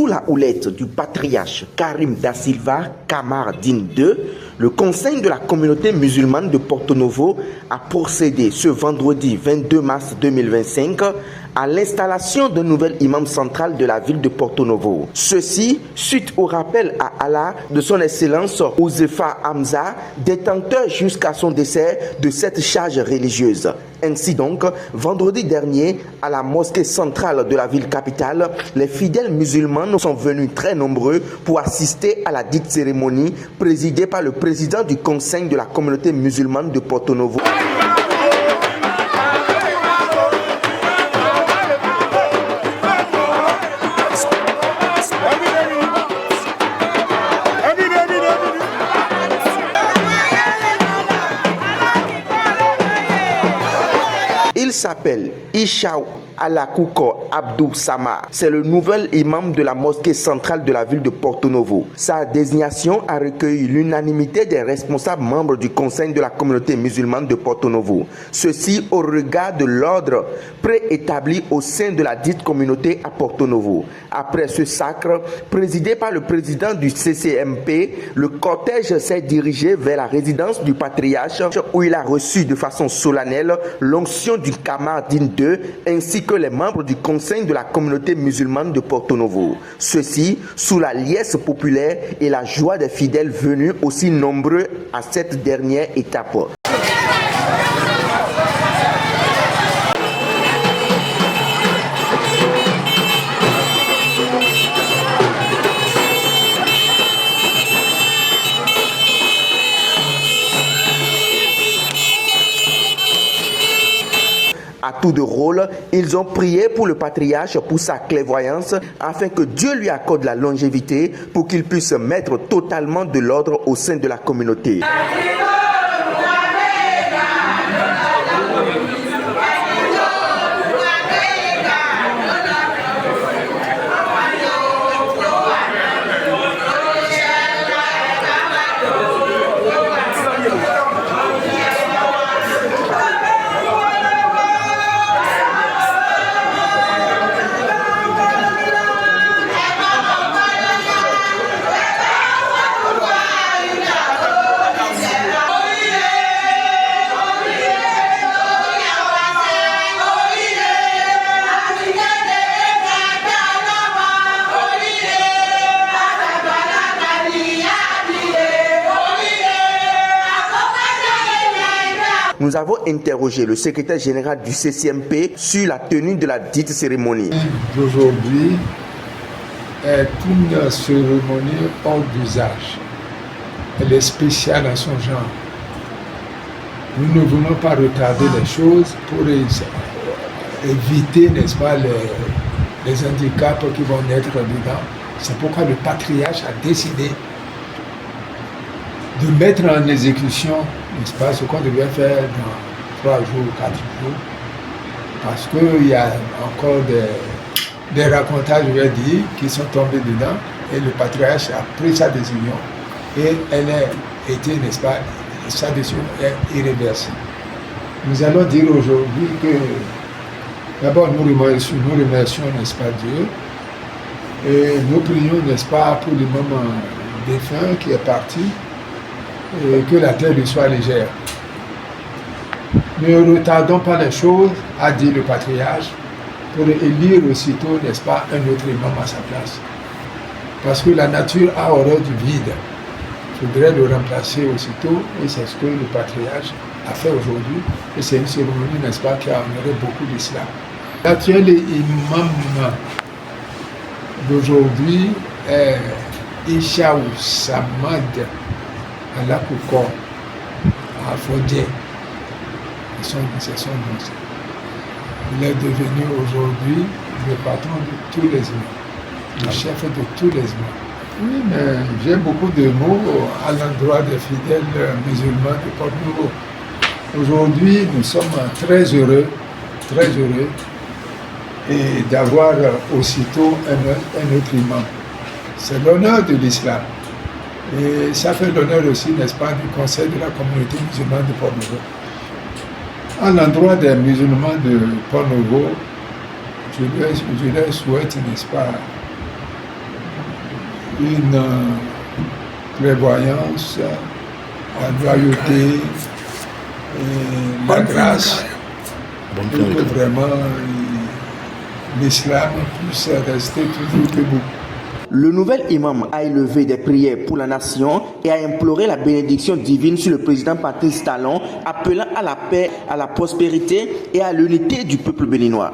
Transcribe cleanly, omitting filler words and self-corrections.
Sous la houlette du patriarche Karim Da Silva Kamardine II, le Conseil de la communauté musulmane de Porto Novo a procédé ce vendredi 22 mars 2025 à l'installation d'un nouvel imam central de la ville de Porto Novo. Ceci suite au rappel à Allah de son excellence Ouzefa Hamza, détenteur jusqu'à son décès de cette charge religieuse. Ainsi donc, vendredi dernier, à la mosquée centrale de la ville capitale, les fidèles musulmans sont venus très nombreux pour assister à la dite cérémonie présidée par le président du Conseil de la communauté musulmane de Porto Novo. Il s'appelle Ishaou Alakouko Abdou Sama. C'est le nouvel imam de la mosquée centrale de la ville de Porto Novo. Sa désignation a recueilli l'unanimité des responsables membres du Conseil de la communauté musulmane de Porto Novo. Ceci au regard de l'ordre préétabli au sein de la dite communauté à Porto Novo. Après ce sacre, présidé par le président du CCMP, le cortège s'est dirigé vers la résidence du patriarche où il a reçu de façon solennelle l'onction du Kamardine II ainsi que les membres du Conseil de la communauté musulmane de Porto Novo. Ceci sous la liesse populaire et la joie des fidèles venus aussi nombreux à cette dernière étape. À tour de rôle, ils ont prié pour le patriarche pour sa clairvoyance afin que Dieu lui accorde la longévité pour qu'il puisse mettre totalement de l'ordre au sein de la communauté. Nous avons interrogé le secrétaire général du CCMP sur la tenue de la dite cérémonie. Aujourd'hui est une cérémonie hors d'usage. Elle est spéciale en son genre. Nous ne voulons pas retarder les choses pour éviter, n'est-ce pas, les handicaps qui vont naître dedans. C'est pourquoi le patriarche a décidé de mettre en exécution, n'est-ce pas, ce qu'on devait faire dans 3 jours, 4 jours, parce qu'il y a encore des racontages, je vais dire, qui sont tombés dedans, et le patriarche a pris sa décision, et elle a été, n'est-ce pas, sa décision est irréversible. Nous allons dire aujourd'hui que, d'abord, nous remercions, n'est-ce pas, Dieu, et nous prions, n'est-ce pas, pour le moment défunt qui est parti, et que la terre lui soit légère. Ne retardons pas les choses, a dit le patriarche, pour élire aussitôt, n'est-ce pas, un autre imam à sa place. Parce que la nature a horreur du vide. Il faudrait le remplacer aussitôt, et c'est ce que le patriarche a fait aujourd'hui. Et c'est une cérémonie, n'est-ce pas, qui a honoré beaucoup d'islam. L'actuel imam d'aujourd'hui est Ishaou Samad Alakouko Afodje. C'est son nom. Il est devenu aujourd'hui le patron de tous les imams, le chef de tous les imams. Oui, mais j'ai beaucoup de mots à l'endroit des fidèles musulmans de Porto Novo. Aujourd'hui, nous sommes très heureux et d'avoir aussitôt un autre imam. C'est l'honneur de l'islam. Et ça fait l'honneur aussi, n'est-ce pas, du Conseil de la communauté musulmane de Porto Novo. À l'endroit des musulmans de Porto Novo, je leur souhaite, n'est-ce pas, une prévoyance, la loyauté, et la grâce, pour que vraiment l'islam puisse rester toujours debout. Le nouvel imam a élevé des prières pour la nation et a imploré la bénédiction divine sur le président Patrice Talon, appelant à la paix, à la prospérité et à l'unité du peuple béninois.